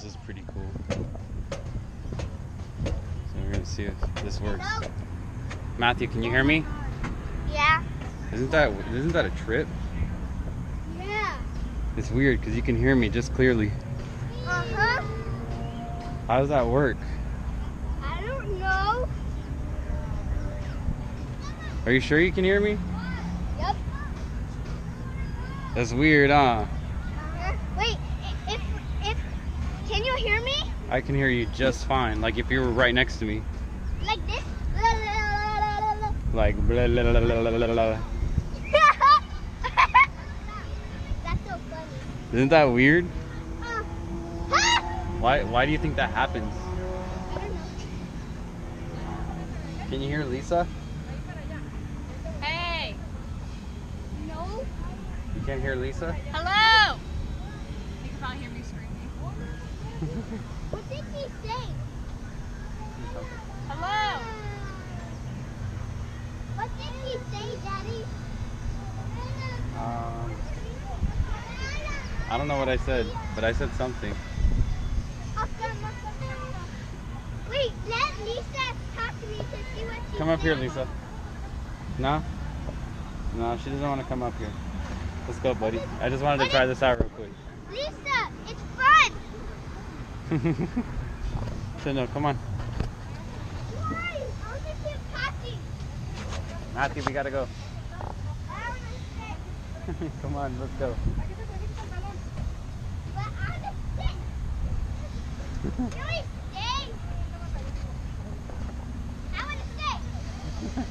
This is pretty cool. So we're gonna see if this works. Matthew, can you hear me? Yeah. Isn't that a trip? Yeah. It's weird because you can hear me just clearly. Uh-huh. How does that work? I don't know. Are you sure you can hear me? Yep. That's weird, huh? Wait, can you hear me? I can hear you just fine, like if you were right next to me. Like this? Like blah, blah, blah, blah, blah, blah. That's so funny. Isn't that weird? Uh, Why do you think that happens? I don't know. Can you hear Lisa? Hey! No. You can't hear Lisa? Hello! You can probably hear me screaming. What did he say? Hello! What did he say, Daddy? I don't know what I said, but I said something. Wait, let Lisa talk to me to see what she Come up here, says. Lisa. No? No, she doesn't want to come up here. Let's go, buddy. I just wanted to try this out real quick. Lisa, it's fun. So no, come on. Why? I want to keep talking. Matthew, we gotta go. I want to sit. Come on, let's go. But I want to sit. Can we stay? I want to stay.